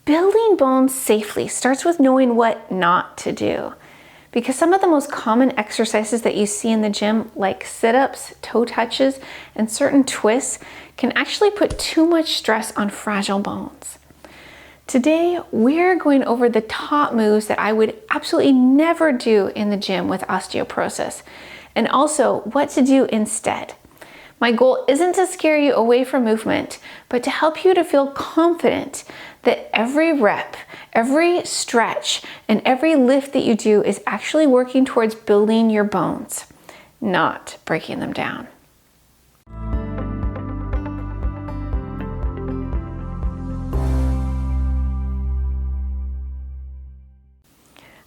Building bones safely starts with knowing what not to do. Because some of the most common exercises that you see in the gym, like sit-ups, toe touches, and certain twists, can actually put too much stress on fragile bones. Today, we're going over the top moves that I would absolutely never do in the gym with osteoporosis, and also what to do instead. My goal isn't to scare you away from movement, but to help you to feel confident that every rep, every stretch, and every lift that you do is actually working towards building your bones, not breaking them down.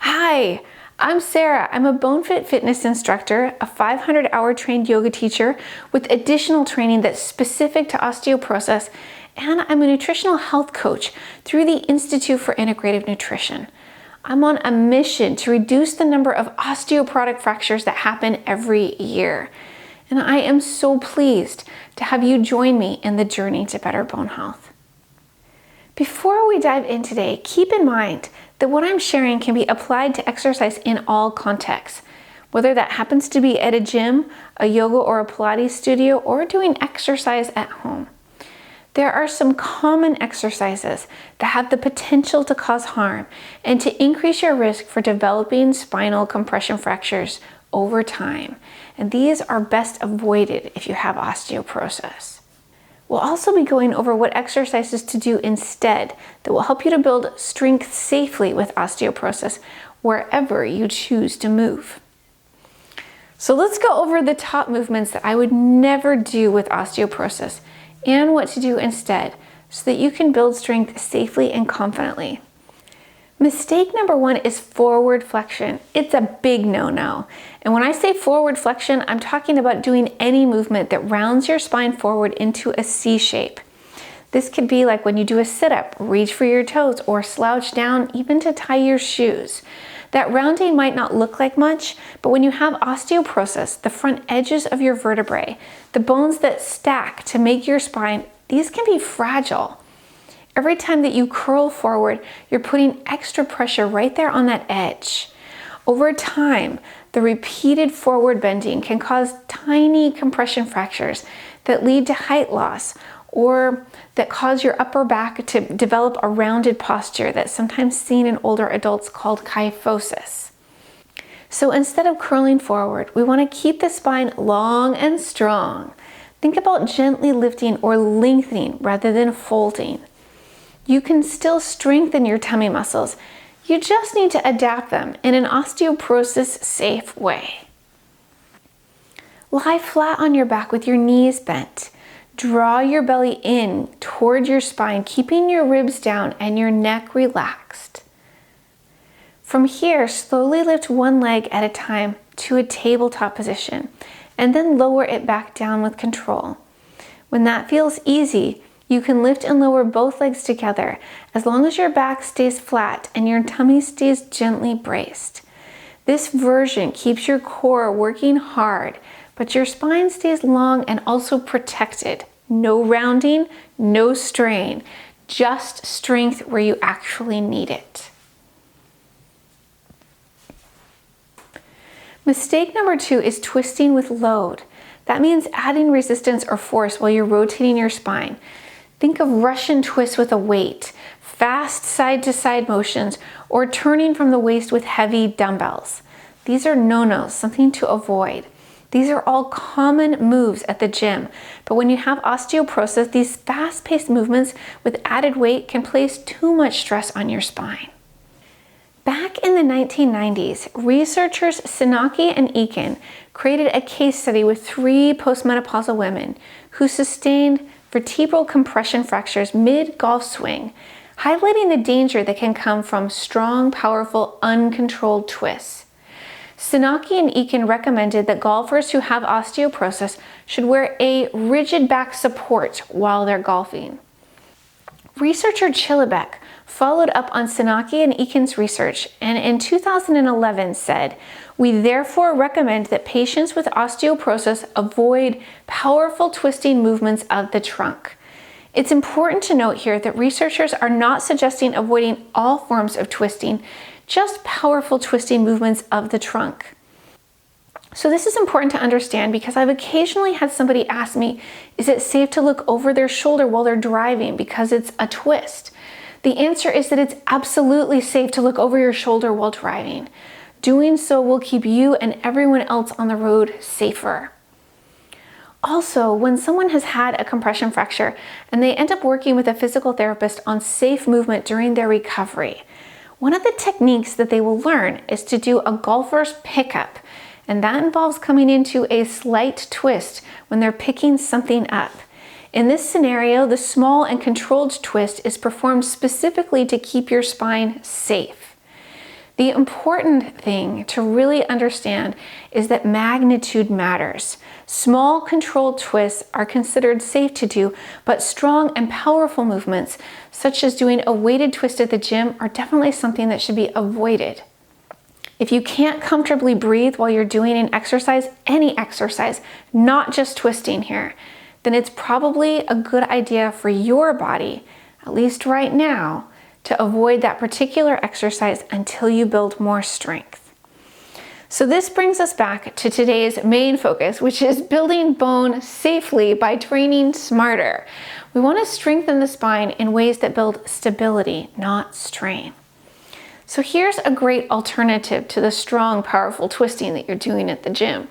Hi, I'm Sarah. I'm a BoneFit fitness instructor, a 500-hour trained yoga teacher with additional training that's specific to osteoporosis, and I'm a nutritional health coach through the Institute for Integrative Nutrition. I'm on a mission to reduce the number of osteoporotic fractures that happen every year. And I am so pleased to have you join me in the journey to better bone health. Before we dive in today, keep in mind that what I'm sharing can be applied to exercise in all contexts, whether that happens to be at a gym, a yoga or a Pilates studio, or doing exercise at home. There are some common exercises that have the potential to cause harm and to increase your risk for developing spinal compression fractures over time. And these are best avoided if you have osteoporosis. We'll also be going over what exercises to do instead that will help you to build strength safely with osteoporosis wherever you choose to move. So let's go over the top movements that I would never do with osteoporosis and what to do instead so that you can build strength safely and confidently. Mistake number one is forward flexion. It's a big no-no. And when I say forward flexion, I'm talking about doing any movement that rounds your spine forward into a C shape. This could be like when you do a sit-up, reach for your toes, or slouch down even to tie your shoes. That rounding might not look like much, but when you have osteoporosis, the front edges of your vertebrae, the bones that stack to make your spine, these can be fragile. Every time that you curl forward, you're putting extra pressure right there on that edge. Over time, the repeated forward bending can cause tiny compression fractures that lead to height loss or that cause your upper back to develop a rounded posture that's sometimes seen in older adults called kyphosis. So instead of curling forward, we want to keep the spine long and strong. Think about gently lifting or lengthening rather than folding. You can still strengthen your tummy muscles. You just need to adapt them in an osteoporosis-safe way. Lie flat on your back with your knees bent. Draw your belly in toward your spine, keeping your ribs down and your neck relaxed. From here, slowly lift one leg at a time to a tabletop position, and then lower it back down with control. When that feels easy, you can lift and lower both legs together as long as your back stays flat and your tummy stays gently braced. This version keeps your core working hard, but your spine stays long and also protected. No rounding, no strain, just strength where you actually need it. Mistake number two is twisting with load. That means adding resistance or force while you're rotating your spine. Think of Russian twists with a weight, fast side-to-side motions, or turning from the waist with heavy dumbbells. These are no-nos, something to avoid. These are all common moves at the gym, but when you have osteoporosis, these fast-paced movements with added weight can place too much stress on your spine. Back in the 1990s, researchers Sinaki and Eakin created a case study with 3 postmenopausal women who sustained vertebral compression fractures mid-golf swing, highlighting the danger that can come from strong, powerful, uncontrolled twists. Sinaki and Eakin recommended that golfers who have osteoporosis should wear a rigid back support while they're golfing. Researcher Chilibek followed up on Sinaki and Eakin's research and in 2011 said, "We therefore recommend that patients with osteoporosis avoid powerful twisting movements of the trunk. It's important to note here that researchers are not suggesting avoiding all forms of twisting, just powerful twisting movements of the trunk. So this is important to understand because I've occasionally had somebody ask me, is it safe to look over their shoulder while they're driving because it's a twist? The answer is that it's absolutely safe to look over your shoulder while driving. Doing so will keep you and everyone else on the road safer. Also, when someone has had a compression fracture and they end up working with a physical therapist on safe movement during their recovery, one of the techniques that they will learn is to do a golfer's pickup. And that involves coming into a slight twist when they're picking something up. In this scenario, the small and controlled twist is performed specifically to keep your spine safe. The important thing to really understand is that magnitude matters. Small controlled twists are considered safe to do, but strong and powerful movements, such as doing a weighted twist at the gym, are definitely something that should be avoided. If you can't comfortably breathe while you're doing an exercise, any exercise, not just twisting here, then it's probably a good idea for your body, at least right now, to avoid that particular exercise until you build more strength. So this brings us back to today's main focus, which is building bone safely by training smarter. We want to strengthen the spine in ways that build stability, not strain. So here's a great alternative to the strong, powerful twisting that you're doing at the gym.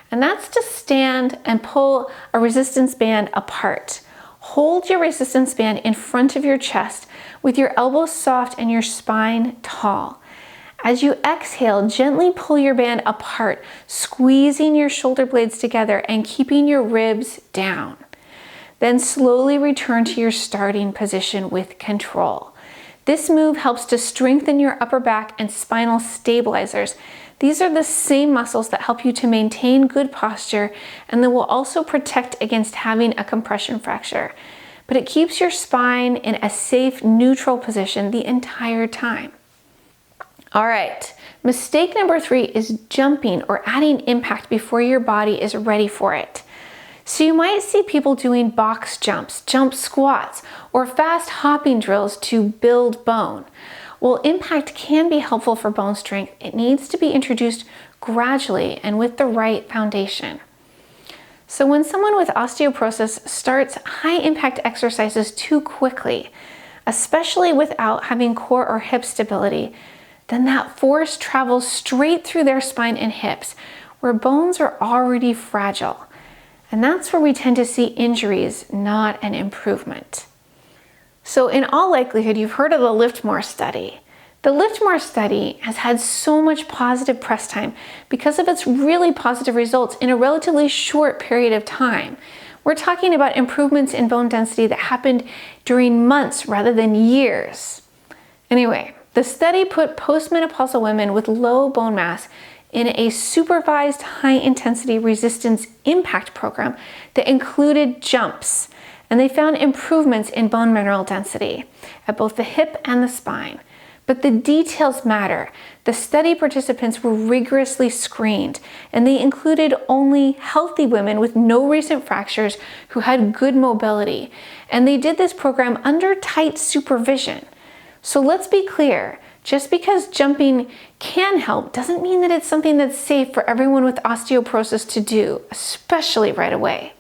And that's to stand and pull a resistance band apart. Hold your resistance band in front of your chest with your elbows soft and your spine tall. As you exhale, gently pull your band apart, squeezing your shoulder blades together and keeping your ribs down. Then slowly return to your starting position with control. This move helps to strengthen your upper back and spinal stabilizers. These are the same muscles that help you to maintain good posture and that will also protect against having a compression fracture. But it keeps your spine in a safe, neutral position the entire time. All right, mistake number 3 is jumping or adding impact before your body is ready for it. So you might see people doing box jumps, jump squats, or fast hopping drills to build bone. While impact can be helpful for bone strength, it needs to be introduced gradually and with the right foundation. So when someone with osteoporosis starts high impact exercises too quickly, especially without having core or hip stability, then that force travels straight through their spine and hips, where bones are already fragile. And that's where we tend to see injuries, not an improvement. So in all likelihood, you've heard of the Lift More study. The Lift More study has had so much positive press time because of its really positive results in a relatively short period of time. We're talking about improvements in bone density that happened during months rather than years. Anyway, the study put postmenopausal women with low bone mass in a supervised high-intensity resistance impact program that included jumps, and they found improvements in bone mineral density at both the hip and the spine. But the details matter. The study participants were rigorously screened, and they included only healthy women with no recent fractures who had good mobility, and they did this program under tight supervision. So let's be clear. Just because jumping can help doesn't mean that it's something that's safe for everyone with osteoporosis to do, especially right away.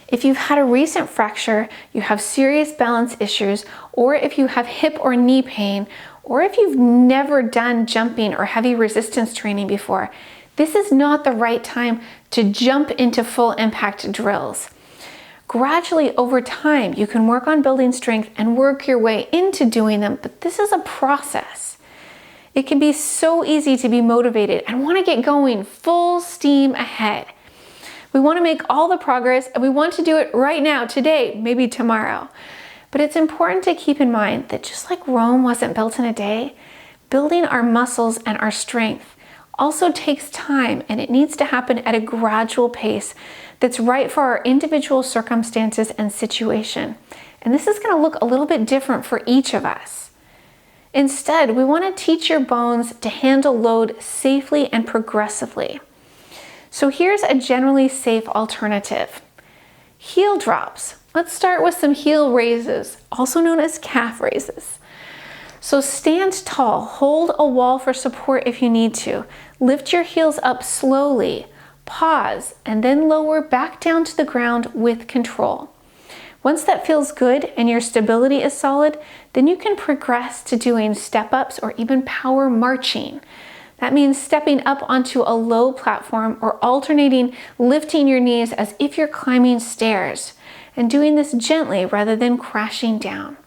If you've had a recent fracture, you have serious balance issues, or if you have hip or knee pain, or if you've never done jumping or heavy resistance training before, this is not the right time to jump into full impact drills. Gradually over time, you can work on building strength and work your way into doing them, but this is a process. It can be so easy to be motivated and want to get going full steam ahead. We want to make all the progress and we want to do it right now, today, maybe tomorrow. But it's important to keep in mind that just like Rome wasn't built in a day, building our muscles and our strength also takes time, and it needs to happen at a gradual pace that's right for our individual circumstances and situation. And this is going to look a little bit different for each of us. Instead, we want to teach your bones to handle load safely and progressively. So here's a generally safe alternative. Heel drops, Let's start with some heel raises, also known as calf raises. So stand tall, hold a wall for support if you need to. Lift your heels up slowly, pause, and then lower back down to the ground with control. Once that feels good and your stability is solid, then you can progress to doing step-ups or even power marching. That means stepping up onto a low platform or alternating lifting your knees as if you're climbing stairs, and doing this gently rather than crashing down.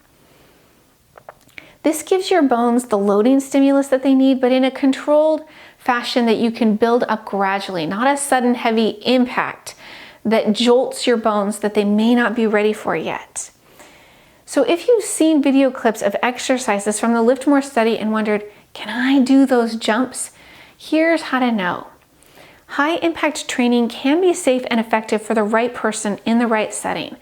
This gives your bones the loading stimulus that they need, but in a controlled fashion that you can build up gradually, not a sudden heavy impact that jolts your bones that they may not be ready for yet. So if you've seen video clips of exercises from the Lift More study and wondered, can I do those jumps? Here's how to know. High impact training can be safe and effective for the right person in the right setting.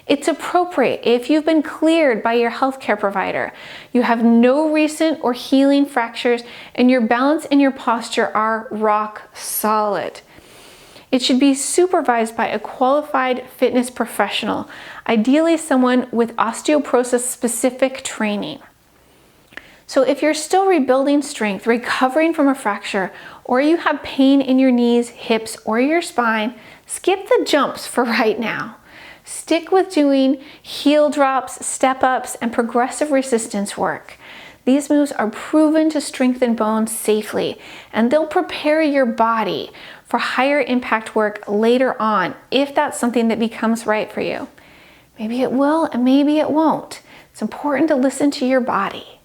It's appropriate if you've been cleared by your healthcare provider, you have no recent or healing fractures, and your balance and your posture are rock solid. It should be supervised by a qualified fitness professional, ideally someone with osteoporosis-specific training. So if you're still rebuilding strength, recovering from a fracture, or you have pain in your knees, hips, or your spine, skip the jumps for right now. Stick with doing heel drops, step-ups, and progressive resistance work. These moves are proven to strengthen bones safely, and they'll prepare your body for higher impact work later on if that's something that becomes right for you. Maybe it will and maybe it won't. It's important to listen to your body.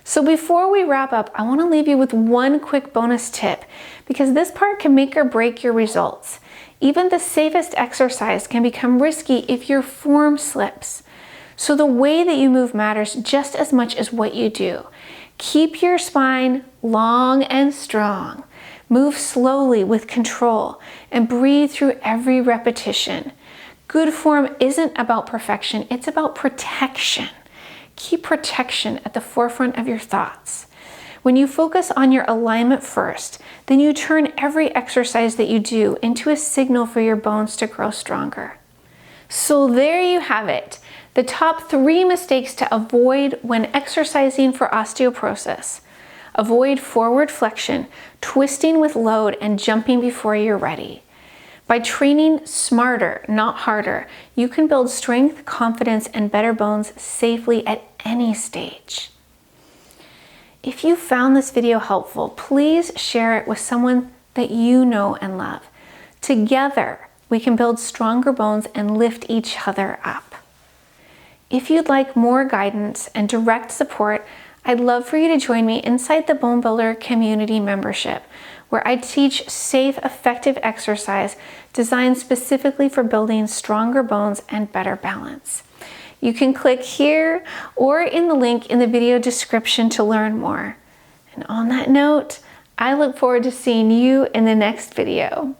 So before we wrap up, I want to leave you with one quick bonus tip, because this part can make or break your results. Even the safest exercise can become risky if your form slips. So the way that you move matters just as much as what you do. Keep your spine long and strong. Move slowly with control and breathe through every repetition. Good form isn't about perfection, it's about protection. Keep protection at the forefront of your thoughts. When you focus on your alignment first, then you turn every exercise that you do into a signal for your bones to grow stronger. So there you have it, the top 3 mistakes to avoid when exercising for osteoporosis. Avoid forward flexion, twisting with load, and jumping before you're ready. By training smarter, not harder, you can build strength, confidence, and better bones safely at any stage. If you found this video helpful, please share it with someone that you know and love. Together, we can build stronger bones and lift each other up. If you'd like more guidance and direct support, I'd love for you to join me inside the Bone Builder community membership, where I teach safe, effective exercise designed specifically for building stronger bones and better balance. You can click here or in the link in the video description to learn more. And on that note, I look forward to seeing you in the next video.